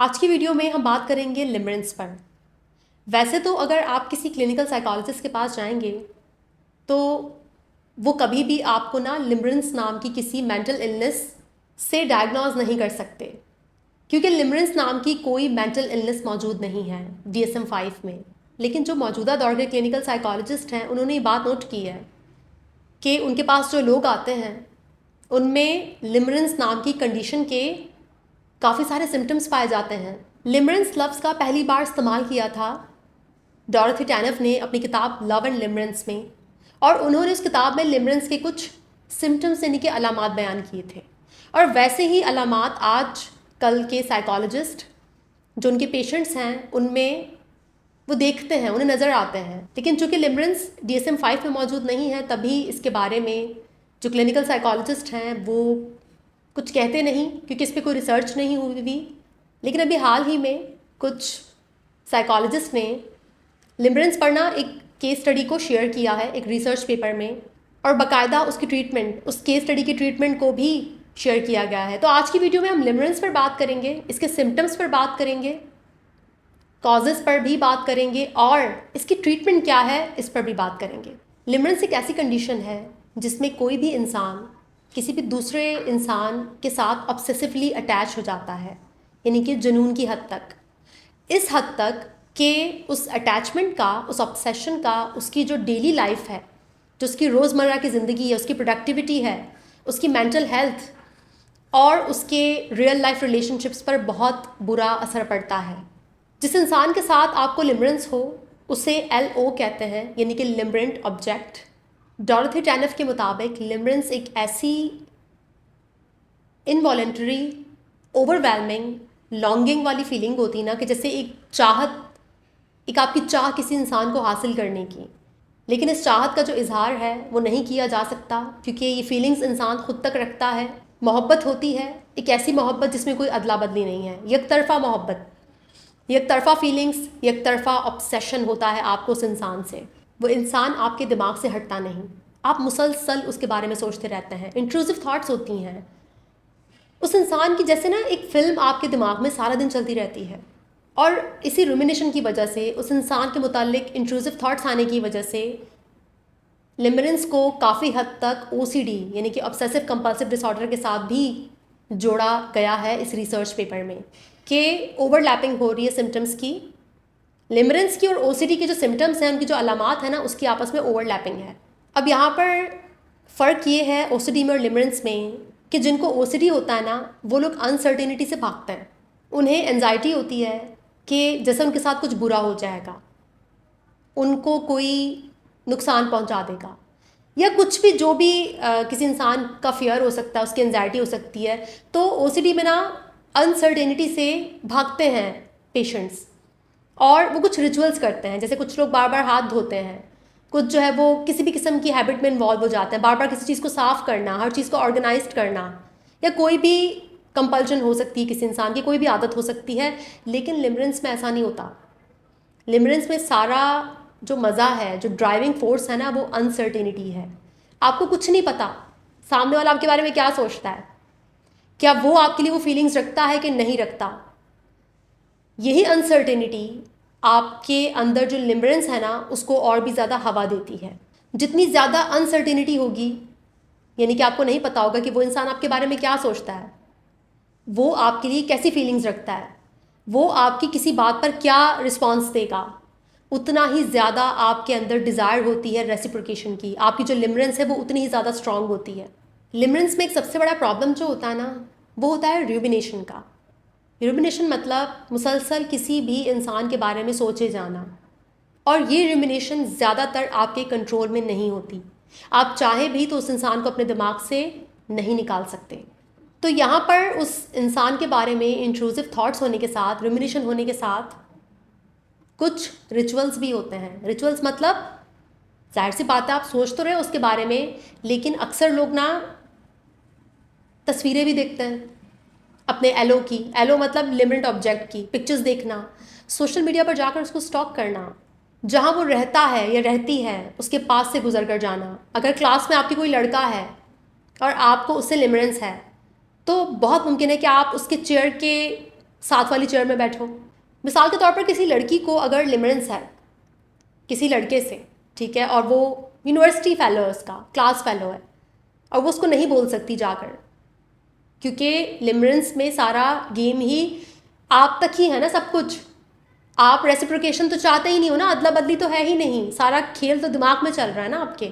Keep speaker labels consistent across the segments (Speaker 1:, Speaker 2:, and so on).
Speaker 1: आज की वीडियो में हम बात करेंगे लिमरेंस पर। वैसे तो अगर आप किसी क्लिनिकल साइकोलॉजिस्ट के पास जाएंगे तो वो कभी भी आपको ना लिमरेंस नाम की किसी मेंटल इलनेस से डायग्नोज नहीं कर सकते, क्योंकि लिमरेंस नाम की कोई मेंटल इलनेस मौजूद नहीं है DSM-5 में। लेकिन जो मौजूदा दौर के क्लिनिकल साइकोलॉजिस्ट हैं उन्होंने ये बात नोट की है कि उनके पास जो लोग आते हैं उनमें लिमरेंस नाम की कंडीशन के काफ़ी सारे सिम्टम्स पाए जाते हैं। लिमरेंस लफ्ज़ का पहली बार इस्तेमाल किया था डॉरथी टैनफ ने अपनी किताब लव एंड लिमरेंस में, और उन्होंने उस किताब में लिमरेंस के कुछ सिम्टम्स यानी कि अलामात बयान किए थे। और वैसे ही अलामात आज कल के साइकोलॉजिस्ट जो उनके पेशेंट्स हैं उनमें वो देखते हैं, उन्हें नज़र आते हैं। लेकिन चूँकि लिमरेंस DSM-5 में मौजूद नहीं है, तभी इसके बारे में जो क्लिनिकल साइकोलॉजिस्ट हैं वो कुछ कहते नहीं, क्योंकि इस पर कोई रिसर्च नहीं हुई। लेकिन अभी हाल ही में कुछ साइकोलॉजिस्ट ने लिमरेंस पर ना एक केस स्टडी को शेयर किया है एक रिसर्च पेपर में, और बाकायदा उसकी ट्रीटमेंट, उस केस स्टडी की ट्रीटमेंट को भी शेयर किया गया है। तो आज की वीडियो में हम लिमरेंस पर बात करेंगे, इसके सिम्टम्स पर बात करेंगे, कॉजेज़ पर भी बात करेंगे, और इसकी ट्रीटमेंट क्या है इस पर भी बात करेंगे। लिमरेंस एक ऐसी कंडीशन है जिसमें कोई भी इंसान किसी भी दूसरे इंसान के साथ ऑब्सेसिवली अटैच हो जाता है, यानी कि जुनून की हद तक। इस हद तक कि उस अटैचमेंट का, उस ऑब्सेशन का उसकी जो डेली लाइफ है, जो उसकी रोज़मर्रा की ज़िंदगी है, उसकी प्रोडक्टिविटी है, उसकी मेंटल हेल्थ और उसके रियल लाइफ रिलेशनशिप्स पर बहुत बुरा असर पड़ता है। जिस इंसान के साथ आपको लिमरेंस हो उसे LO कहते हैं, यानी कि लिमरेंट ऑब्जेक्ट। डॉरथी टैनफ के मुताबिक लिमरेंस एक ऐसी इनवॉलेंटरी, ओवरवेलमिंग, लॉन्गिंग वाली फीलिंग होती ना, कि जैसे एक चाहत, एक आपकी चाह किसी इंसान को हासिल करने की, लेकिन इस चाहत का जो इजहार है वो नहीं किया जा सकता, क्योंकि ये फीलिंग्स इंसान खुद तक रखता है। मोहब्बत होती है एक ऐसी मोहब्बत जिसमें कोई अदला बदली नहीं है, एक तरफा मोहब्बत, एक तरफा फीलिंग्स, एक तरफा ऑब्सेशन होता है आपको उस इंसान से। वो इंसान आपके दिमाग से हटता नहीं, आप मुसलसल उसके बारे में सोचते रहते हैं, इंट्रूसिव थॉट्स होती हैं उस इंसान की, जैसे ना एक फ़िल्म आपके दिमाग में सारा दिन चलती रहती है। और इसी रूमिनेशन की वजह से, उस इंसान के मुतालिक इंट्रूसिव थॉट्स आने की वजह से लिमरेंस को काफ़ी हद तक OCD यानी कि ऑब्सेसिव कंपल्सिव डिसऑर्डर के साथ भी जोड़ा गया है इस रिसर्च पेपर में, कि ओवरलैपिंग हो रही है सिम्टम्स की। लिमरेंस की और OCD के जो सिम्टम्स हैं, उनकी जो अलामात है ना, उसकी आपस में ओवरलैपिंग है। अब यहाँ पर फ़र्क ये है OCD में और लिमरेंस में कि जिनको OCD होता है ना, वो लोग अनसर्टेनिटी से भागते हैं। उन्हें एंजाइटी होती है कि जैसे उनके साथ कुछ बुरा हो जाएगा, उनको कोई नुकसान पहुंचा देगा, या कुछ भी, जो भी किसी इंसान का फियर हो सकता है, उसकी एंजाइटी हो सकती है। तो OCD में ना अनसर्टेनिटी से भागते हैं पेशेंट्स, और वो कुछ रिचुअल्स करते हैं। जैसे कुछ लोग बार बार हाथ धोते हैं, कुछ जो है वो किसी भी किस्म की हैबिट में इन्वॉल्व हो जाते हैं, बार बार किसी चीज़ को साफ़ करना, हर चीज़ को ऑर्गेनाइज्ड करना, या कोई भी कंपल्शन हो सकती है किसी इंसान की, कोई भी आदत हो सकती है। लेकिन लिमरेंस में ऐसा नहीं होता। लिमरेंस में सारा जो मज़ा है, जो ड्राइविंग फोर्स है ना, वो अनसर्टेनिटी है। आपको कुछ नहीं पता सामने वाला आपके बारे में क्या सोचता है, क्या वो आपके लिए वो फीलिंग्स रखता है कि नहीं रखता। यही अनसर्टेनिटी आपके अंदर जो लिमरेंस है ना, उसको और भी ज़्यादा हवा देती है। जितनी ज़्यादा अनसर्टेनिटी होगी, यानी कि आपको नहीं पता होगा कि वो इंसान आपके बारे में क्या सोचता है, वो आपके लिए कैसी फीलिंग्स रखता है, वो आपकी किसी बात पर क्या रिस्पॉन्स देगा, उतना ही ज़्यादा आपके अंदर डिज़ायर होती है रेसिप्रोकेशन की। आपकी जो लिमरेंस है वो उतनी ही ज़्यादा स्ट्रांग होती है। लिमरेंस में एक सबसे बड़ा प्रॉब्लम जो होता है ना, वो होता है रूमिनेशन का। रूमिनेशन मतलब मुसलसल किसी भी इंसान के बारे में सोचे जाना, और ये रूमिनेशन ज़्यादातर आपके कंट्रोल में नहीं होती। आप चाहे भी तो उस इंसान को अपने दिमाग से नहीं निकाल सकते। तो यहाँ पर उस इंसान के बारे में इंट्रूसिव थॉट्स होने के साथ, रूमिनेशन होने के साथ, कुछ रिचुअल्स भी होते हैं। रिचुअल्स मतलब जाहिर सी बात है आप सोच तो रहे हो उसके बारे में, लेकिन अक्सर लोग ना तस्वीरें भी देखते हैं अपने LO की। LO मतलब लिमरेंट ऑब्जेक्ट की पिक्चर्स देखना, सोशल मीडिया पर जाकर उसको स्टॉक करना, जहाँ वो रहता है या रहती है उसके पास से गुजर कर जाना। अगर क्लास में आपकी कोई लड़का है और आपको उससे लिमरेंस है, तो बहुत मुमकिन है कि आप उसके चेयर के साथ वाली चेयर में बैठो। मिसाल के तौर पर किसी लड़की को अगर लिमरेंस है किसी लड़के से, ठीक है, और वो यूनिवर्सिटी फेलो है, उसका क्लास फेलो है, और वो उसको नहीं बोल सकती जाकर, क्योंकि लिमरेंस में सारा गेम ही आप तक ही है ना, सब कुछ। आप रेसिप्रोकेशन तो चाहते ही नहीं हो ना, अदला बदली तो है ही नहीं, सारा खेल तो दिमाग में चल रहा है ना आपके।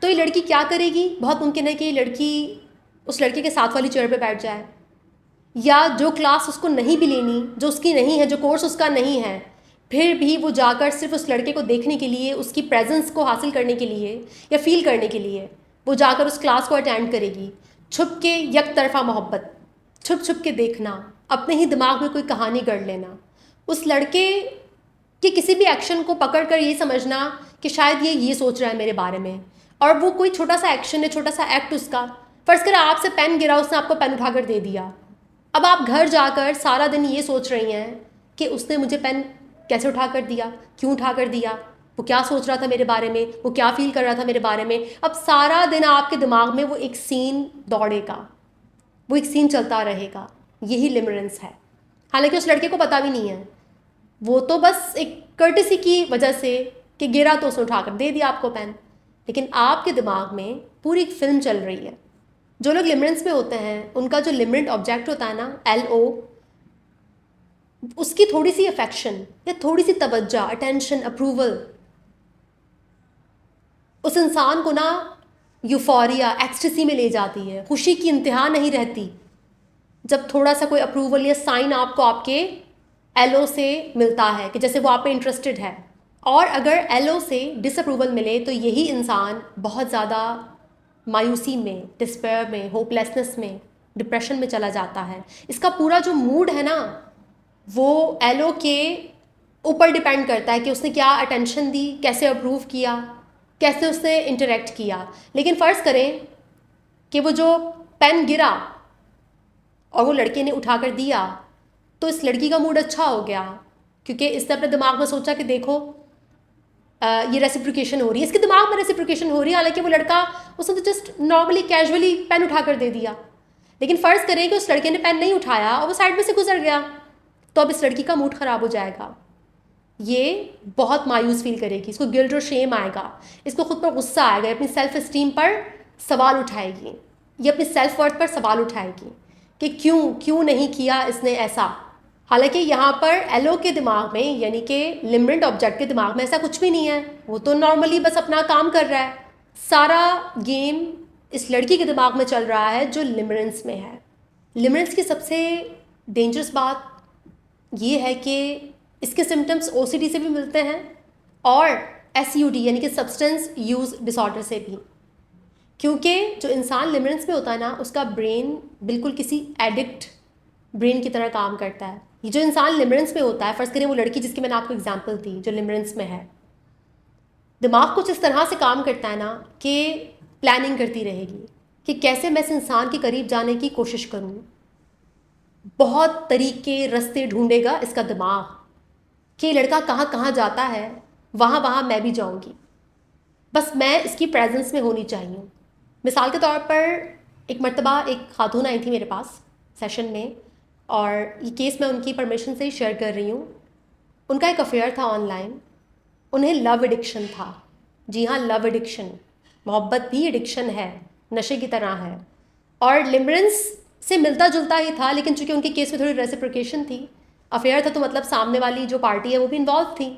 Speaker 1: तो ये लड़की क्या करेगी? बहुत मुमकिन है कि ये लड़की उस लड़के के साथ वाली चेयर पे बैठ जाए, या जो क्लास उसको नहीं भी लेनी, जो उसकी नहीं है, जो कोर्स उसका नहीं है, फिर भी वो जाकर सिर्फ उस लड़के को देखने के लिए, उसकी प्रेजेंस को हासिल करने के लिए या फील करने के लिए वो जाकर उस क्लास को अटेंड करेगी। छुप के यक तरफा मोहब्बत, छुप छुप के देखना, अपने ही दिमाग में कोई कहानी गढ़ लेना, उस लड़के के किसी भी एक्शन को पकड़ कर ये समझना कि शायद ये सोच रहा है मेरे बारे में, और वो कोई छोटा सा एक्शन है, छोटा सा एक्ट उसका। फ़र्ज़ करें आपसे पेन गिरा, उसने आपको पेन उठाकर दे दिया। अब आप घर जाकर सारा दिन ये सोच रही हैं कि उसने मुझे पेन कैसे उठा कर दिया, क्यों उठा कर दिया, वो क्या सोच रहा था मेरे बारे में, वो क्या फील कर रहा था मेरे बारे में। अब सारा दिन आपके दिमाग में वो एक सीन दौड़ेगा, वो एक सीन चलता रहेगा। यही लिमरेंस है। हालांकि उस लड़के को पता भी नहीं है, वो तो बस एक कर्टेसी की वजह से कि गिरा तो उसने उठाकर दे दिया आपको पेन, लेकिन आपके दिमाग में पूरी एक फिल्म चल रही है। जो लोग लिमरेंस में होते हैं उनका जो लिमरेंट ऑब्जेक्ट होता है ना, LO, उसकी थोड़ी सी अफेक्शन या थोड़ी सी तवज्जो, अटेंशन, अप्रूवल उस इंसान को ना यूफोरिया, एक्सटेसी में ले जाती है। खुशी की इंतहा नहीं रहती जब थोड़ा सा कोई अप्रूवल या साइन आपको आपके LO से मिलता है कि जैसे वो आप पे इंटरेस्टेड है। और अगर LO से डिसअप्रूवल मिले तो यही इंसान बहुत ज़्यादा मायूसी में, डिस्पेयर में, होपलेसनेस में, डिप्रेशन में चला जाता है। इसका पूरा जो मूड है ना, वो LO के ऊपर डिपेंड करता है कि उसने क्या अटेंशन दी, कैसे अप्रूव किया, कैसे उसने इंटरेक्ट किया। लेकिन फ़र्ज़ करें कि वो जो पेन गिरा और वो लड़के ने उठा कर दिया, तो इस लड़की का मूड अच्छा हो गया, क्योंकि इसने अपने दिमाग में सोचा कि देखो ये रेसिप्रोकेशन हो रही है, इसके दिमाग में रेसिप्रोकेशन हो रही है। हालांकि वो लड़का, उसने तो जस्ट नॉर्मली कैजुअली पेन उठा कर दे दिया। लेकिन फ़र्ज़ करें कि उस लड़के ने पेन नहीं उठाया और वो साइड में से गुजर गया, तो अब इस लड़की का मूड ख़राब हो जाएगा। ये बहुत मायूस फील करेगी, इसको गिल्ट और शेम आएगा, इसको खुद पर गुस्सा आएगा, अपनी सेल्फ इस्टीम पर सवाल उठाएगी, ये अपनी सेल्फ वर्थ पर सवाल उठाएगी कि क्यों नहीं किया इसने ऐसा। हालांकि यहाँ पर LO के दिमाग में, यानी कि लिमरेंट ऑब्जेक्ट के दिमाग में ऐसा कुछ भी नहीं है, वो तो नॉर्मली बस अपना काम कर रहा है। सारा गेम इस लड़की के दिमाग में चल रहा है जो लिमरेंस में है। लिमरेंस की सबसे डेंजरस बात ये है कि इसके सिम्टम्स OCD से भी मिलते हैं और SUD यानी कि सब्सटेंस यूज़ डिसऑर्डर से भी, क्योंकि जो इंसान लिमरेंस में होता है ना, उसका ब्रेन बिल्कुल किसी एडिक्ट ब्रेन की तरह काम करता है। ये जो इंसान लिमरेंस में होता है, फ़र्ज़ करें वो लड़की जिसकी मैंने आपको एग्जांपल दी जो लिमरेंस में है, दिमाग कुछ इस तरह से काम करता है ना कि प्लानिंग करती रहेगी कि कैसे मैं इस इंसान के करीब जाने की कोशिश करूँ। बहुत तरीके, रास्ते ढूंढेगा इसका दिमाग कि लड़का कहाँ कहाँ जाता है, वहाँ वहाँ मैं भी जाऊँगी, बस मैं इसकी प्रेजेंस में होनी चाहिए। मिसाल के तौर पर एक मर्तबा एक खातून आई थी मेरे पास सेशन में, और ये केस मैं उनकी परमिशन से ही शेयर कर रही हूँ। उनका एक अफेयर था ऑनलाइन, उन्हें लव एडिक्शन था। जी हाँ, लव एडिक्शन, मोहब्बत भी एडिक्शन है, नशे की तरह है, और लिमरेंस से मिलता जुलता ही था। लेकिन चूंकि उनके केस में थोड़ी रेसिप्रोकेशन थी, अफेयर था, तो मतलब सामने वाली जो पार्टी है वो भी इन्वॉल्व थी।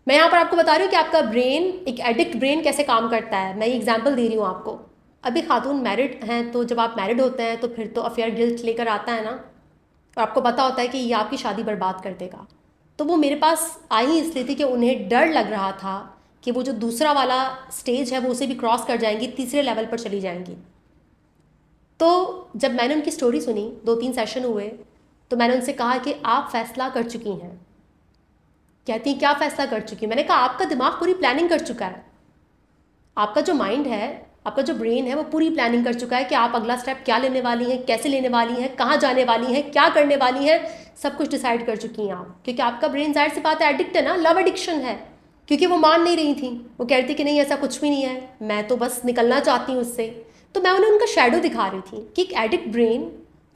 Speaker 1: मैं यहाँ पर आपको बता रही हूँ कि आपका ब्रेन, एक एडिक्ट ब्रेन कैसे काम करता है। मैं ये एग्जाम्पल दे रही हूँ आपको। अभी खातून मैरिड हैं, तो जब आप मैरिड होते हैं तो फिर तो अफेयर गिल्ट लेकर आता है ना, और आपको पता होता है कि ये आपकी शादी बर्बाद कर देगा। तो वो मेरे पास आई इसलिए थी कि उन्हें डर लग रहा था कि वो जो दूसरा वाला स्टेज है वो उसे भी क्रॉस कर जाएंगी, तीसरे लेवल पर चली जाएंगी। तो जब मैंने उनकी स्टोरी सुनी, 2-3 सेशन हुए, तो मैंने उनसे कहा कि आप फैसला कर चुकी हैं। कहती क्या फ़ैसला कर चुकी हूँ? मैंने कहा आपका दिमाग पूरी प्लानिंग कर चुका है, आपका जो माइंड है, आपका जो ब्रेन है, वो पूरी प्लानिंग कर चुका है कि आप अगला स्टेप क्या लेने वाली हैं, कैसे लेने वाली हैं, कहाँ जाने वाली हैं, क्या करने वाली हैं, सब कुछ डिसाइड कर चुकी हैं आप। क्योंकि आपका ब्रेन, जाहिर सी बात है, एडिक्ट है ना, लव एडिक्शन है। क्योंकि वो मान नहीं रही थी, वो कह रही थी कि नहीं ऐसा कुछ भी नहीं है, मैं तो बस निकलना चाहती हूँ उससे। तो मैं उन्हें उनका शेडो दिखा रही थी कि एक एडिक्ट ब्रेन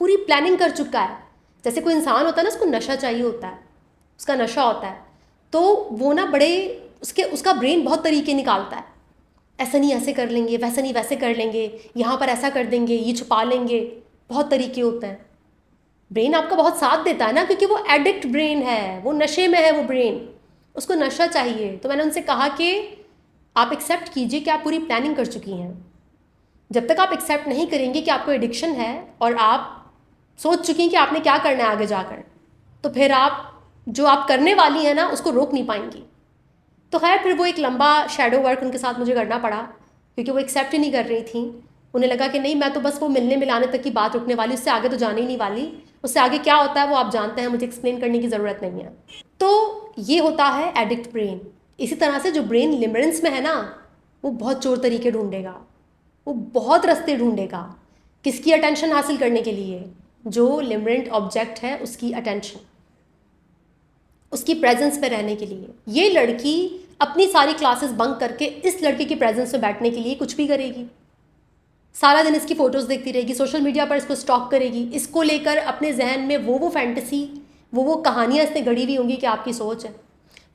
Speaker 1: पूरी प्लानिंग कर चुका है जैसे कोई इंसान होता है ना, उसको नशा चाहिए होता है, उसका नशा होता है, तो वो ना बड़े उसका ब्रेन बहुत तरीके निकालता है, ऐसा नहीं ऐसे कर लेंगे, वैसा नहीं वैसे कर लेंगे, यहाँ पर ऐसा कर देंगे, ये छुपा लेंगे, बहुत तरीके होते हैं। ब्रेन आपका बहुत साथ देता है ना, क्योंकि वो एडिक्ट ब्रेन है, वो नशे में है वो ब्रेन, उसको नशा चाहिए। तो मैंने उनसे कहा कि आप एक्सेप्ट कीजिए कि आप पूरी प्लानिंग कर चुकी हैं। जब तक आप एक्सेप्ट नहीं करेंगे कि आपको एडिक्शन है और आप सोच चुकी हैं कि आपने क्या करना है आगे जाकर, तो फिर आप जो आप करने वाली हैं ना उसको रोक नहीं पाएंगी। तो खैर फिर वो एक लंबा शैडो वर्क उनके साथ मुझे करना पड़ा, क्योंकि वो एक्सेप्ट ही नहीं कर रही थी। उन्हें लगा कि नहीं, मैं तो बस वो मिलने मिलाने तक की बात रुकने वाली, उससे आगे तो जाने ही नहीं वाली, उससे आगे क्या होता है वो आप जानते हैं, मुझे एक्सप्लेन करने की ज़रूरत नहीं है। तो ये होता है एडिक्ट ब्रेन। इसी तरह से जो ब्रेन लिमरेंस में है ना, वो बहुत चोर तरीके ढूंढेगा, वो बहुत रास्ते ढूंढेगा किसकी अटेंशन हासिल करने के लिए, जो लिमरेंट ऑब्जेक्ट है उसकी अटेंशन, उसकी प्रेजेंस में रहने के लिए। ये लड़की अपनी सारी क्लासेस बंक करके इस लड़के की प्रेजेंस में बैठने के लिए कुछ भी करेगी, सारा दिन इसकी फ़ोटोज़ देखती रहेगी, सोशल मीडिया पर इसको स्टॉक करेगी, इसको लेकर अपने जहन में वो फैंटेसी, वो कहानियाँ इसने गढ़ी हुई होंगी कि आपकी सोच है,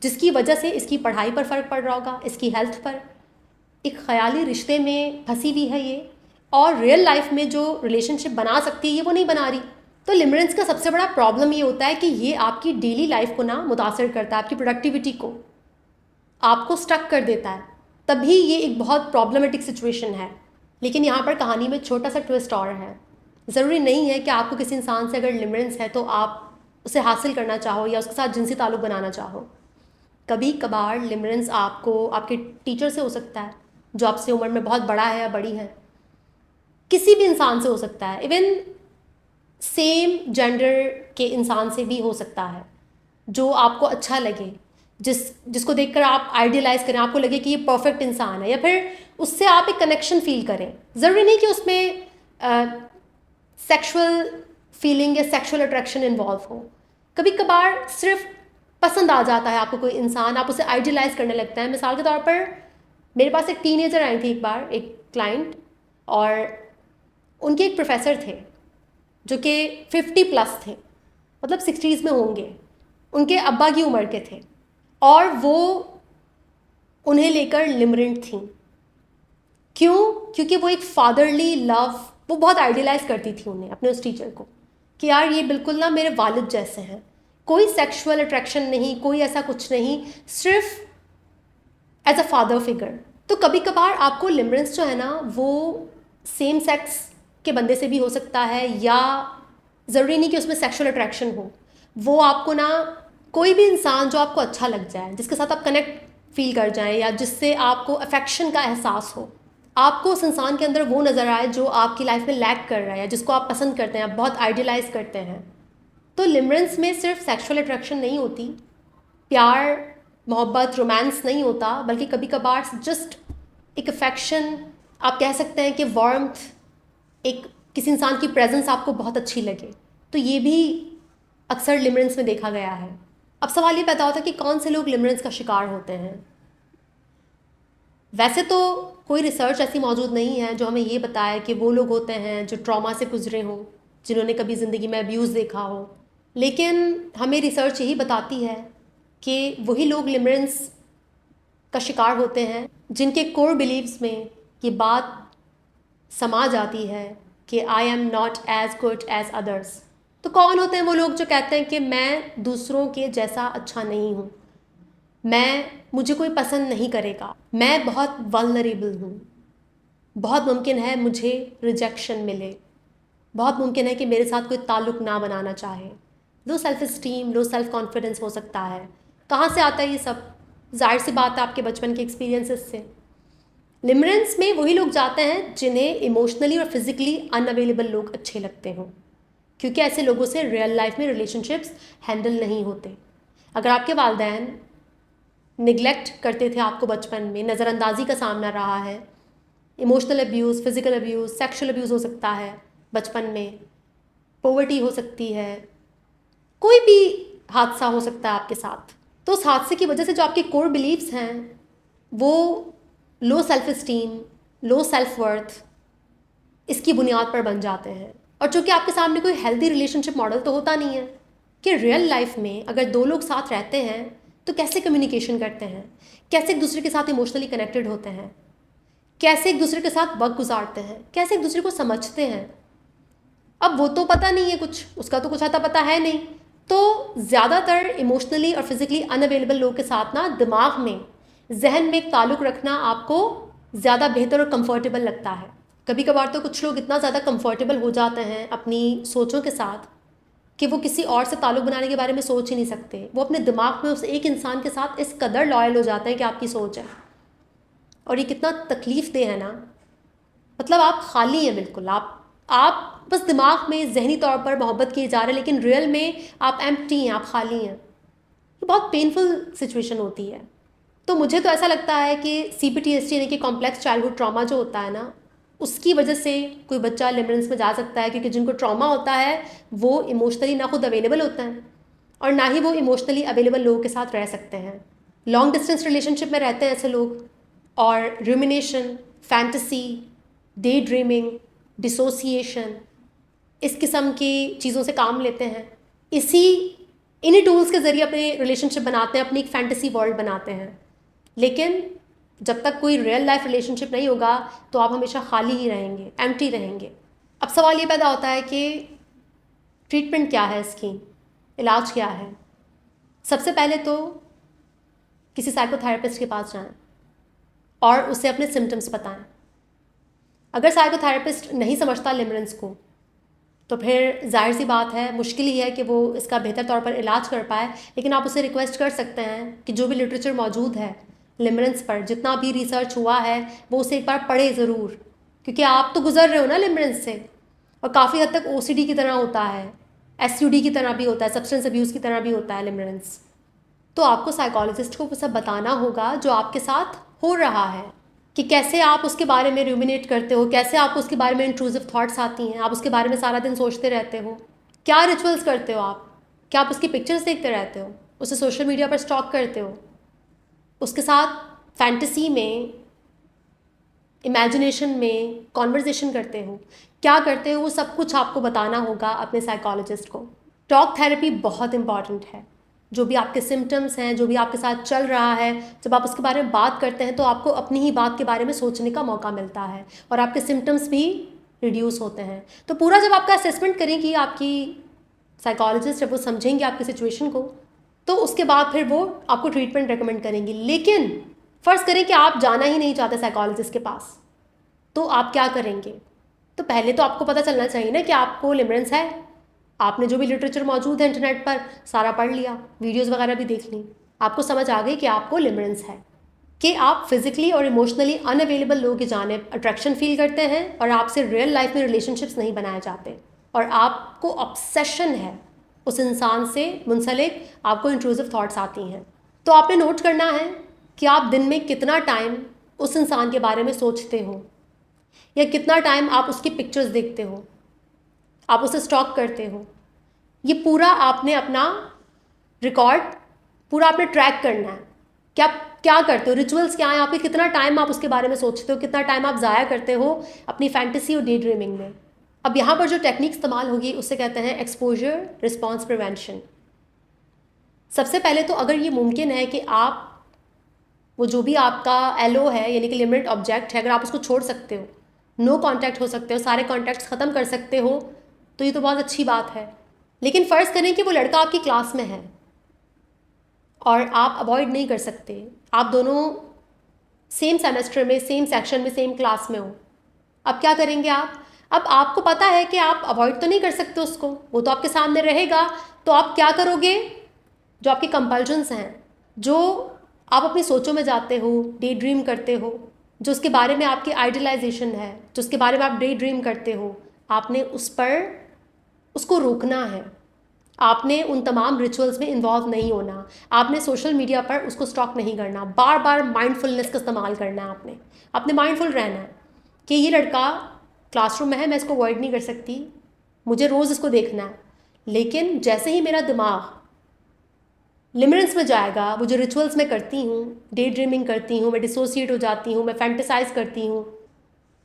Speaker 1: जिसकी वजह से इसकी पढ़ाई पर फ़र्क पड़ रहा होगा, इसकी हेल्थ पर। एक ख़याली रिश्ते में फंसी हुई है ये, और रियल लाइफ में जो रिलेशनशिप बना सकती है ये वो नहीं बना रही। तो लिमरेंस का सबसे बड़ा प्रॉब्लम ये होता है कि ये आपकी डेली लाइफ को ना मुतासर करता है, आपकी प्रोडक्टिविटी को, आपको स्टक कर देता है। तभी ये एक बहुत प्रॉब्लमेटिक सिचुएशन है। लेकिन यहाँ पर कहानी में छोटा सा ट्विस्ट और है। ज़रूरी नहीं है कि आपको किसी इंसान से अगर लिमरेंस है तो आप उसे हासिल करना चाहो या उसके साथ जिनसी ताल्लुक़ बनाना चाहो। कभी कभार लिमरेंस आपको आपके टीचर से हो सकता है, जो आपसे उम्र में बहुत बड़ा है या बड़ी है, किसी भी इंसान से हो सकता है, इवन सेम जेंडर के इंसान से भी हो सकता है, जो आपको अच्छा लगे, जिसको देखकर आप आइडियलाइज़ करें, आपको लगे कि ये परफेक्ट इंसान है, या फिर उससे आप एक कनेक्शन फील करें। ज़रूरी नहीं कि उसमें सेक्सुअल फीलिंग या सेक्सुअल अट्रैक्शन इन्वॉल्व हो। कभी कभार सिर्फ पसंद आ जाता है आपको कोई इंसान, आप उसे आइडियलाइज़ करने लगता है। मिसाल के तौर पर मेरे पास एक टीनेजर आई थी एक बार, एक क्लाइंट, और उनके एक प्रोफेसर थे जो कि 50+ थे, मतलब 60s में होंगे, उनके अब्बा की उम्र के थे, और वो उन्हें लेकर लिमरेंट थी। क्यों? क्योंकि वो एक फादरली लव, वो बहुत आइडियलाइज़ करती थी उन्हें, अपने उस टीचर को, कि यार ये बिल्कुल ना मेरे वालिद जैसे हैं, कोई सेक्सुअल अट्रैक्शन नहीं, कोई ऐसा कुछ नहीं, सिर्फ एज अ फादर फिगर। तो कभी कभार आपको लिमरेंस जो है ना वो सेम सेक्स के बंदे से भी हो सकता है, या ज़रूरी नहीं कि उसमें सेक्सुअल अट्रैक्शन हो। वो आपको ना कोई भी इंसान जो आपको अच्छा लग जाए, जिसके साथ आप कनेक्ट फील कर जाएं, या जिससे आपको अफेक्शन का एहसास हो, आपको उस इंसान के अंदर वो नज़र आए जो आपकी लाइफ में लैक कर रहा है, या जिसको आप पसंद करते हैं, आप बहुत आइडियलाइज़ करते हैं। तो लिमरेंस में सिर्फ सेक्सुअल अट्रैक्शन नहीं होती, प्यार, मोहब्बत, रोमांस नहीं होता, बल्कि कभी कभार जस्ट एक अफेक्शन, आप कह सकते हैं कि वार्मथ, एक किसी इंसान की प्रेजेंस आपको बहुत अच्छी लगे, तो ये भी अक्सर लिमरेंस में देखा गया है। अब सवाल ये पैदा होता है कि कौन से लोग लिमरेंस का शिकार होते हैं। वैसे तो कोई रिसर्च ऐसी मौजूद नहीं है जो हमें ये बताए कि वो लोग होते हैं जो ट्रॉमा से गुजरे हों, जिन्होंने कभी ज़िंदगी में अब्यूज़ देखा हो, लेकिन हमें रिसर्च यही बताती है कि वही लोग लिमरेंस का शिकार होते हैं जिनके कोर बिलीव्स में ये बात समा जाती है कि I am not as good as others. तो कौन होते हैं वो लोग जो कहते हैं कि मैं दूसरों के जैसा अच्छा नहीं हूँ, मुझे कोई पसंद नहीं करेगा, मैं बहुत वल्नरेबल हूँ, बहुत मुमकिन है मुझे रिजेक्शन मिले, बहुत मुमकिन है कि मेरे साथ कोई ताल्लुक़ ना बनाना चाहे। Low self esteem, low self confidence हो सकता है। कहाँ से आता है ये सब? जाहिर सी बात है आपके बचपन के एक्सपीरियंसेस से। लिमरेंस में वही लोग जाते हैं जिन्हें इमोशनली और फिज़िकली अनअवेलेबल लोग अच्छे लगते हों, क्योंकि ऐसे लोगों से रियल लाइफ में रिलेशनशिप्स हैंडल नहीं होते। अगर आपके वालिदैन निगलेक्ट करते थे आपको बचपन में, नज़रअंदाजी का सामना रहा है, emotional abuse, physical abuse, sexual abuse हो सकता है बचपन में, पॉवर्टी हो सकती है, कोई भी हादसा हो सकता है आपके साथ, तो उस हादसे की वजह से जो आपके कोर बिलीव्स हैं वो low self esteem, low self worth, इसकी बुनियाद पर बन जाते हैं। और चूँकि आपके सामने कोई हेल्दी रिलेशनशिप मॉडल तो होता नहीं है कि रियल लाइफ में अगर दो लोग साथ रहते हैं तो कैसे कम्युनिकेशन करते हैं, कैसे एक दूसरे के साथ इमोशनली कनेक्टेड होते हैं, कैसे एक दूसरे के साथ वक्त गुजारते हैं, कैसे एक दूसरे को समझते हैं। अब वो तो पता नहीं है कुछ, उसका तो कुछ आता पता है नहीं। तो ज़्यादातर इमोशनली और फिज़िकली अनअवेलेबल लोगों के साथ ना दिमाग में, जहन में एक ताल्लुक़ रखना आपको ज़्यादा बेहतर और कंफर्टेबल लगता है। कभी कभार तो कुछ लोग इतना ज़्यादा कंफर्टेबल हो जाते हैं अपनी सोचों के साथ कि वो किसी और से ताल्लुक़ बनाने के बारे में सोच ही नहीं सकते। वो अपने दिमाग में उस एक इंसान के साथ इस कदर लॉयल हो जाते हैं कि आपकी सोच है। और ये कितना तकलीफ़ दे है ना, मतलब आप खाली हैं बिल्कुल, आप बस दिमाग में ज़हनी तौर पर मोहब्बत किए जा रहे हैं, लेकिन रियल में आप एम्प्टी हैं, आप खाली हैं। ये बहुत पेनफुल सिचुएशन होती है। तो मुझे तो ऐसा लगता है कि CPTSD यानी कि कॉम्प्लेक्स चाइल्डहुड ट्रॉमा जो होता है ना, उसकी वजह से कोई बच्चा लिमरेंस में जा सकता है, क्योंकि जिनको ट्रॉमा होता है वो इमोशनली ना खुद अवेलेबल होता है और ना ही वो इमोशनली अवेलेबल लोगों के साथ रह सकते हैं। लॉन्ग डिस्टेंस रिलेशनशिप में रहते हैं ऐसे लोग, और rumination, fantasy, day dreaming, dissociation, इस किस्म की चीज़ों से काम लेते हैं। इन्हीं टूल्स के ज़रिए अपने रिलेशनशिप बनाते हैं, अपनी एक फैंटेसी वर्ल्ड बनाते हैं। लेकिन जब तक कोई रियल लाइफ रिलेशनशिप नहीं होगा तो आप हमेशा खाली ही रहेंगे, एम्प्टी रहेंगे। अब सवाल ये पैदा होता है कि ट्रीटमेंट क्या है इसकी, इलाज क्या है। सबसे पहले तो किसी साइकोथेरेपिस्ट के पास जाएं और उसे अपने सिम्टम्स बताएं। अगर साइकोथेरेपिस्ट नहीं समझता लिमरेंस को तो फिर जाहिर सी बात है, मुश्किल ही है कि वो इसका बेहतर तौर पर इलाज कर पाए। लेकिन आप उसे रिक्वेस्ट कर सकते हैं कि जो भी लिटरेचर मौजूद है लिमरेंस पर, जितना भी रिसर्च हुआ है वो उसे एक बार पढ़े ज़रूर, क्योंकि आप तो गुजर रहे हो ना लिमरेंस से। और काफ़ी हद तक OCD की तरह होता है, SUD की तरह भी होता है, सब्सटेंस अब्यूज़ की तरह भी होता है लिमरेंस। तो आपको साइकोलॉजिस्ट को वो सब बताना होगा जो आपके साथ हो रहा है, कि कैसे आप उसके बारे में रूमिनेट करते हो, कैसे आपको उसके बारे में इंट्रूसिव थॉट्स आती हैं, आप उसके बारे में सारा दिन सोचते रहते हो, क्या रिचुअल्स करते हो आप, क्या आप उसकी पिक्चर्स देखते रहते हो, उसे सोशल मीडिया पर स्टॉक करते हो, उसके साथ फैंटेसी में, इमेजिनेशन में कॉन्वर्जेशन करते हो, क्या करते हो, वो सब कुछ आपको बताना होगा अपने साइकोलॉजिस्ट को। टॉक थेरेपी बहुत इंपॉर्टेंट है। जो भी आपके सिम्टम्स हैं, जो भी आपके साथ चल रहा है, जब आप उसके बारे में बात करते हैं तो आपको अपनी ही बात के बारे में सोचने का मौका मिलता है और आपके सिम्टम्स भी रिड्यूस होते हैं। तो पूरा जब आपका असेसमेंट करेंगी आपकी साइकोलॉजिस्ट, जब वो समझेंगे आपकी सिचुएशन को, तो उसके बाद फिर वो आपको ट्रीटमेंट रेकमेंड करेंगी। लेकिन फ़र्ज़ करें कि आप जाना ही नहीं चाहते साइकोलॉजिस्ट के पास, तो आप क्या करेंगे? तो पहले तो आपको पता चलना चाहिए ना कि आपको लिमरेंस है। आपने जो भी लिटरेचर मौजूद है इंटरनेट पर सारा पढ़ लिया, वीडियोस वगैरह भी देख ली, आपको समझ आ गई कि आपको लिमरेंस है, कि आप फिज़िकली और इमोशनली अनअवेलेबल लोगों की जानिब अट्रैक्शन फील करते हैं और आपसे रियल लाइफ में रिलेशनशिप्स नहीं बनाए जाते और आपको ऑब्सेशन है उस इंसान से मुंसलिक, आपको इंट्रूसिव थॉट्स आती हैं। तो आपने नोट करना है कि आप दिन में कितना टाइम उस इंसान के बारे में सोचते हो, या कितना टाइम आप उसकी पिक्चर्स देखते हो, आप उसे स्टॉक करते हो। ये पूरा आपने अपना रिकॉर्ड, पूरा आपने ट्रैक करना है कि आप क्या करते हो, रिचुअल्स क्या हैं आपके, कितना टाइम आप उसके बारे में सोचते हो, कितना टाइम आप ज़ाया करते हो अपनी फैंटेसी और डे ड्रीमिंग में। अब यहाँ पर जो टेक्निक इस्तेमाल होगी उसे कहते हैं एक्सपोजर रिस्पॉन्स प्रिवेंशन। सबसे पहले तो अगर ये मुमकिन है कि आप वो जो भी आपका LO है यानी कि लिमिटेड ऑब्जेक्ट है, अगर आप उसको छोड़ सकते हो, नो कॉन्टैक्ट हो सकते हो, सारे कॉन्टैक्ट्स ख़त्म कर सकते हो, तो ये तो बहुत अच्छी बात है। लेकिन फ़र्ज़ करें कि वो लड़का आपकी क्लास में है और आप अवॉइड नहीं कर सकते, आप दोनों सेम सेमेस्टर में, सेम सेक्शन में, सेम क्लास में हो। अब क्या करेंगे आप? अब आपको पता है कि आप अवॉइड तो नहीं कर सकते उसको, वो तो आपके सामने रहेगा, तो आप क्या करोगे? जो आपके कंपल्शंस हैं, जो आप अपनी सोचों में जाते हो, डे ड्रीम करते हो, जो उसके बारे में आपकी आइडियलाइजेशन है, जो उसके बारे में आप डे ड्रीम करते हो, आपने उसको रोकना है। आपने उन तमाम रिचुअल्स में इन्वॉल्व नहीं होना, आपने सोशल मीडिया पर उसको स्टॉक नहीं करना, बार बार माइंडफुलनेस का इस्तेमाल करना है। आपने माइंडफुल रहना है कि ये लड़का क्लासरूम में है, मैं इसको अवॉइड नहीं कर सकती, मुझे रोज़ इसको देखना है। लेकिन जैसे ही मेरा दिमाग लिमरेंस में जाएगा, वो जो रिचुअल्स मैं करती हूँ, डे ड्रीमिंग करती हूँ, मैं डिसोसिएट हो जाती हूँ, मैं फैंटेसाइज करती हूँ,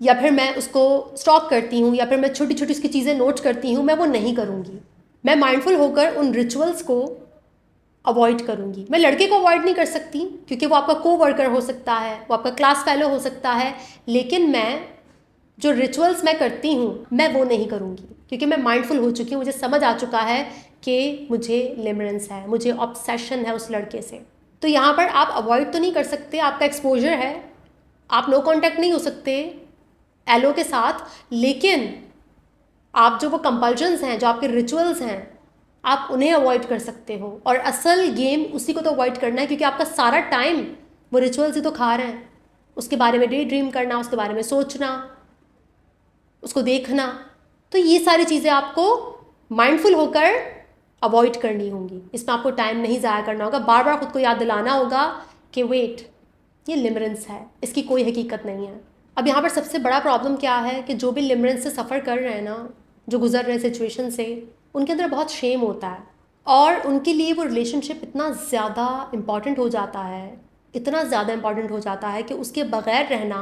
Speaker 1: या फिर मैं उसको स्टॉक करती हूँ, या फिर मैं छोटी छोटी उसकी चीज़ें नोट करती हूँ, मैं वो नहीं करूँगी। मैं माइंडफुल होकर उन रिचुअल्स को अवॉइड करूँगी। मैं लड़के को अवॉइड नहीं कर सकती क्योंकि वो आपका को वर्कर हो सकता है, वो आपका क्लास फेलो हो सकता है, लेकिन मैं जो रिचुअल्स मैं करती हूँ मैं वो नहीं करूँगी क्योंकि मैं माइंडफुल हो चुकी हूँ। मुझे समझ आ चुका है कि मुझे लिमरेंस है, मुझे ऑब्सेशन है उस लड़के से। तो यहाँ पर आप अवॉइड तो नहीं कर सकते, आपका एक्सपोजर है, आप नो कॉन्टैक्ट नहीं हो सकते एलो के साथ, लेकिन आप जो वो कंपल्शंस हैं, जो आपके रिचुअल्स हैं, आप उन्हें अवॉइड कर सकते हो। और असल गेम उसी को तो अवॉइड करना है क्योंकि आपका सारा टाइम वो रिचुअल्स ही तो खा रहे हैं। उसके बारे में डे ड्रीम करना, उसके बारे में सोचना, उसको देखना, तो ये सारी चीज़ें आपको माइंडफुल होकर अवॉइड करनी होंगी। इसमें आपको टाइम नहीं ज़ाया करना होगा, बार बार खुद को याद दिलाना होगा कि वेट, ये लिमरेंस है, इसकी कोई हकीकत नहीं है। अब यहाँ पर सबसे बड़ा प्रॉब्लम क्या है कि जो भी लिमरेंस से सफ़र कर रहे हैं ना, जो गुजर रहे हैं सिचुएशन से, उनके अंदर बहुत शेम होता है और उनके लिए वो रिलेशनशिप इतना ज़्यादा इम्पॉर्टेंट हो जाता है, इतना ज़्यादा इम्पॉर्टेंट हो जाता है कि उसके बग़ैर रहना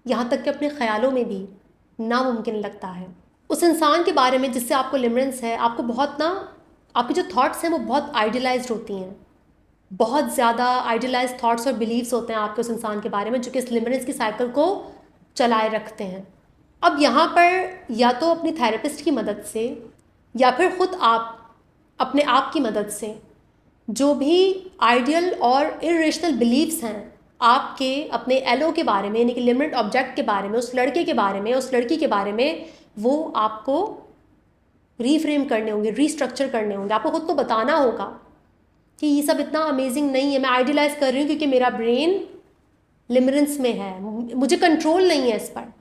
Speaker 1: यहाँ तक कि अपने ख़्यालों में भी नामुमकिन लगता है। उस इंसान के बारे में जिससे आपको लिमरेंस है, आपको बहुत ना, आपकी जो थॉट्स हैं वो बहुत आइडियलाइज्ड होती हैं, बहुत ज़्यादा आइडियलाइज्ड थॉट्स और बिलीव्स होते हैं आपके उस इंसान के बारे में जो कि इस लिमरेंस की साइकिल को चलाए रखते हैं। अब यहाँ पर या तो अपनी थेरेपिस्ट की मदद से या फिर ख़ुद आप अपने आप की मदद से जो भी आइडियल और इरेशनल बिलीव्स हैं आपके अपने एलो के बारे में, यानी कि लिमिटेड ऑब्जेक्ट के बारे में, उस लड़के के बारे में, उस लड़की के बारे में, वो आपको रीफ्रेम करने होंगे, रीस्ट्रक्चर करने होंगे। आपको खुद को बताना होगा कि ये सब इतना अमेजिंग नहीं है, मैं आइडियलाइज़ कर रही हूँ क्योंकि मेरा ब्रेन लिमरेंस में है, मुझे कंट्रोल नहीं है इस पर।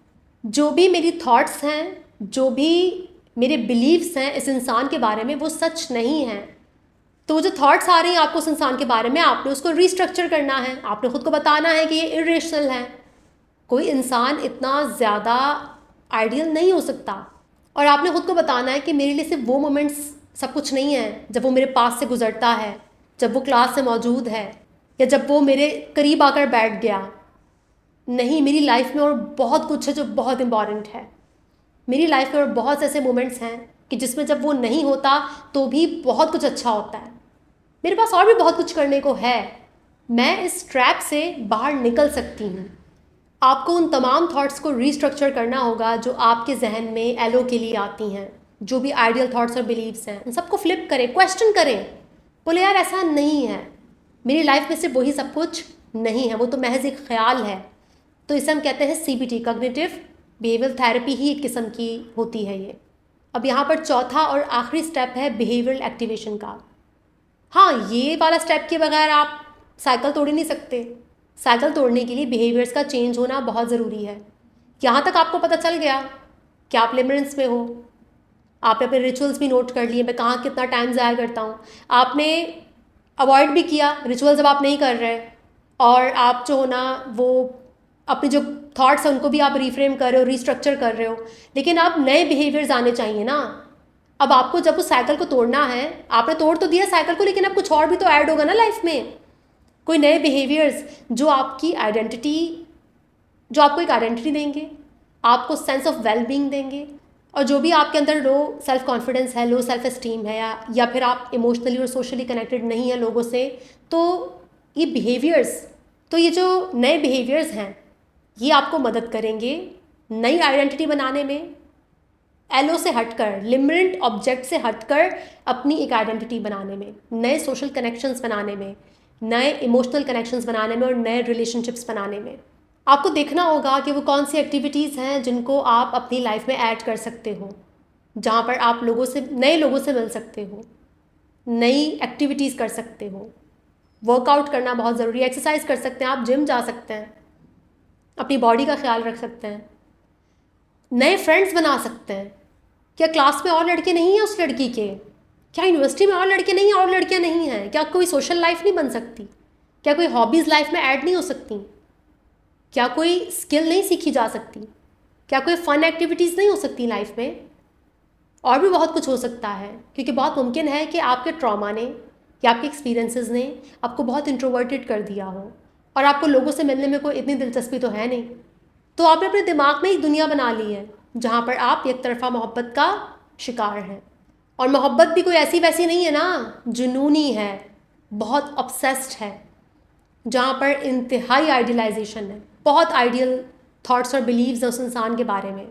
Speaker 1: जो भी मेरी थॉट्स हैं, जो भी मेरे बिलीव्स हैं इस इंसान के बारे में, वो सच नहीं हैं। तो जो थॉट्स आ रही हैं आपको उस इंसान के बारे में, आपने उसको रीस्ट्रक्चर करना है, आपने खुद को बताना है कि ये इरेशनल है। कोई इंसान इतना ज़्यादा आइडियल नहीं हो सकता और आपने खुद को बताना है कि मेरे लिए सिर्फ वो मोमेंट्स सब कुछ नहीं है जब वो मेरे पास से गुजरता है, जब वो क्लास में मौजूद है, या जब वो मेरे करीब आकर बैठ गया। नहीं, मेरी लाइफ में और बहुत कुछ है जो बहुत इम्पॉर्टेंट है। मेरी लाइफ में और बहुत से ऐसे मोमेंट्स हैं कि जिसमें जब वो नहीं होता तो भी बहुत कुछ अच्छा होता है। मेरे पास और भी बहुत कुछ करने को है, मैं इस ट्रैप से बाहर निकल सकती हूँ। आपको उन तमाम थॉट्स को रीस्ट्रक्चर करना होगा जो आपके जहन में एलो के लिए आती हैं, जो भी आइडियल थॉट्स और बिलीव्स हैं, उन सबको फ्लिप करें, क्वेश्चन करें, बोले यार ऐसा नहीं है, मेरी लाइफ में सिर्फ वही सब कुछ नहीं है, वो तो महज एक ख्याल है। तो इसे हम कहते हैं CBT, कॉग्निटिव बिहेवियरल थेरेपी ही एक किस्म की होती है ये। अब यहाँ पर चौथा और आखिरी स्टेप है बिहेवियरल एक्टिवेशन का। हाँ, ये वाला स्टेप के बगैर आप साइकिल तोड़ ही नहीं सकते। साइकिल तोड़ने के लिए बिहेवियर्स का चेंज होना बहुत ज़रूरी है। यहाँ तक आपको पता चल गया कि आप लिमरेंस में हो, आपने अपने रिचुअल्स भी नोट कर लिए, मैं कहाँ कितना टाइम ज़ाया करता हूँ, आपने अवॉइड भी किया रिचुअल्स अब आप नहीं कर रहे, और आप जो हो ना वो अपने जो थॉट्स हैं उनको भी आप रीफ्रेम कर रहे हो, रीस्ट्रक्चर कर रहे हो, लेकिन अब नए बिहेवियर्स आने चाहिए ना। अब आपको जब उस साइकिल को तोड़ना है, आपने तोड़ तो दिया साइकिल को, लेकिन अब कुछ और भी तो ऐड होगा ना लाइफ में, कोई नए बिहेवियर्स जो आपकी आइडेंटिटी, जो आपको एक आइडेंटिटी देंगे, आपको सेंस ऑफ वेलबींग देंगे, और जो भी आपके अंदर लो सेल्फ कॉन्फिडेंस है, लो सेल्फ एस्टीम है, या फिर आप इमोशनली और सोशली कनेक्टेड नहीं है लोगों से, तो ये बिहेवियर्स, तो ये जो नए बिहेवियर्स हैं ये आपको मदद करेंगे नई आइडेंटिटी बनाने में, एलो से हटकर, लिमरेंट ऑब्जेक्ट से हटकर अपनी एक आइडेंटिटी बनाने में, नए सोशल कनेक्शंस बनाने में, नए इमोशनल कनेक्शंस बनाने में और नए रिलेशनशिप्स बनाने में। आपको देखना होगा कि वो कौन सी एक्टिविटीज़ हैं जिनको आप अपनी लाइफ में ऐड कर सकते हो, जहाँ पर आप लोगों से, नए लोगों से मिल सकते हो, नई एक्टिविटीज़ कर सकते हो। वर्कआउट करना बहुत ज़रूरी है, एक्सरसाइज कर सकते हैं, आप जिम जा सकते हैं, अपनी बॉडी का ख्याल रख सकते हैं, नए फ्रेंड्स बना सकते हैं। क्या क्लास में और लड़के नहीं हैं उस लड़की के? क्या यूनिवर्सिटी में और लड़के नहीं हैं और लड़कियां नहीं हैं? क्या कोई सोशल लाइफ नहीं बन सकती? क्या कोई हॉबीज़ लाइफ में ऐड नहीं हो सकती? क्या कोई स्किल नहीं सीखी जा सकती? क्या कोई फ़न एक्टिविटीज़ नहीं हो सकती लाइफ में? और भी बहुत कुछ हो सकता है, क्योंकि बहुत मुमकिन है कि आपके ट्रॉमा ने या आपके एक्सपीरियंसेस ने आपको बहुत इंट्रोवर्टेड कर दिया हो और आपको लोगों से मिलने में कोई इतनी दिलचस्पी तो है नहीं। तो आपने अपने दिमाग में एक दुनिया बना ली है जहाँ पर आप एक तरफा मोहब्बत का शिकार हैं। और मोहब्बत भी कोई ऐसी वैसी नहीं है ना, जुनूनी है, बहुत ऑब्सेस्ड है, जहाँ पर इंतहाई आइडियलाइजेशन है, बहुत आइडियल थॉट्स और बिलीव्स हैं उस इंसान के बारे में।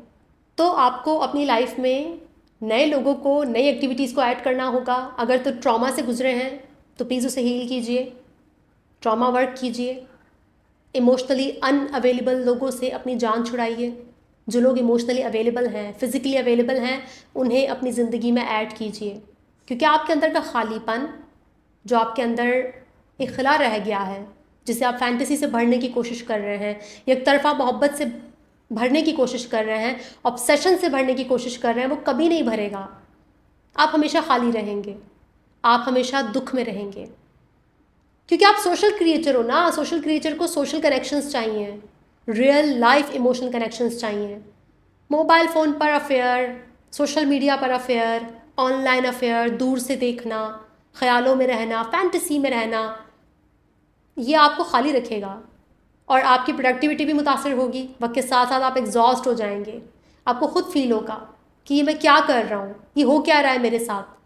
Speaker 1: तो आपको अपनी लाइफ में नए लोगों को, नई एक्टिविटीज़ को ऐड करना होगा। अगर तो ट्रॉमा से गुजरे हैं तो प्लीज़ उसे हील कीजिए, ट्रॉमा वर्क कीजिए, इमोशनली अनअवेलेबल लोगों से अपनी जान छुड़ाइए। जो लोग इमोशनली अवेलेबल हैं, फिज़िकली अवेलेबल हैं, उन्हें अपनी ज़िंदगी में ऐड कीजिए, क्योंकि आपके अंदर का खालीपन, जो आपके अंदर एक खला रह गया है, जिसे आप फैंटेसी से भरने की कोशिश कर रहे हैं, एक तरफा मोहब्बत से भरने की कोशिश कर रहे हैं, ऑब्सेशन से भरने की कोशिश कर रहे हैं, वो कभी नहीं भरेगा। आप हमेशा खाली रहेंगे, आप हमेशा दुख में रहेंगे, क्योंकि आप सोशल क्रिएचर हो ना। सोशल क्रिएचर को सोशल कनेक्शंस चाहिए, रियल लाइफ इमोशनल कनेक्शंस चाहिए। मोबाइल फ़ोन पर अफेयर, सोशल मीडिया पर अफेयर, ऑनलाइन अफेयर, दूर से देखना, ख्यालों में रहना, फैंटेसी में रहना, ये आपको खाली रखेगा और आपकी प्रोडक्टिविटी भी मुतासर होगी। वक्त के साथ साथ आप एग्जॉस्ट हो जाएंगे, आपको खुद फील होगा कि ये मैं क्या कर रहा हूँ, ये हो क्या रहा है मेरे साथ।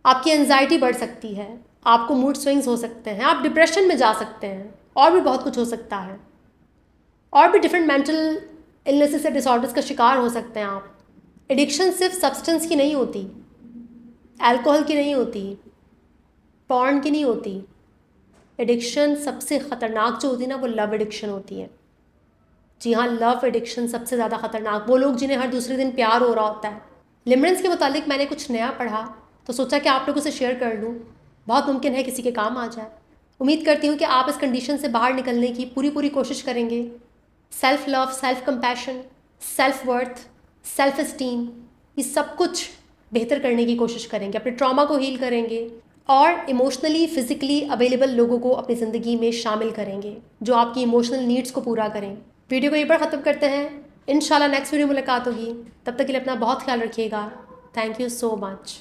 Speaker 1: आपकी एंजाइटी बढ़ सकती है, आपको मूड स्विंग्स हो सकते हैं, आप डिप्रेशन में जा सकते हैं, और भी बहुत कुछ हो सकता है। और भी डिफरेंट मेंटल इलनेसेस या डिसऑर्डर्स का शिकार हो सकते हैं आप। एडिक्शन सिर्फ सब्सटेंस की नहीं होती, अल्कोहल की नहीं होती, पॉर्न की नहीं होती। एडिक्शन सबसे ख़तरनाक जो होती है ना, वो लव एडिक्शन होती है। जी हाँ, लव एडिक्शन सबसे ज़्यादा ख़तरनाक। वो लोग जिन्हें हर दूसरे दिन प्यार हो रहा होता है। लिमरेंस के मुतालिक मैंने कुछ नया पढ़ा तो सोचा कि आप लोगों से शेयर कर लूँ, बहुत मुमकिन है किसी के काम आ जाए। उम्मीद करती हूँ कि आप इस कंडीशन से बाहर निकलने की पूरी कोशिश करेंगे। Self love, self compassion, self worth, self esteem, ये सब कुछ बेहतर करने की कोशिश करेंगे, अपने ट्रॉमा को हील करेंगे और इमोशनली फ़िज़िकली अवेलेबल लोगों को अपनी ज़िंदगी में शामिल करेंगे जो आपकी इमोशनल नीड्स को पूरा करें। वीडियो को यहीं पर ख़त्म करते हैं। इंशाल्लाह नेक्स्ट वीडियो मुलाकात होगी, तब तक के लिए अपना बहुत ख्याल रखिएगा। Thank you so much.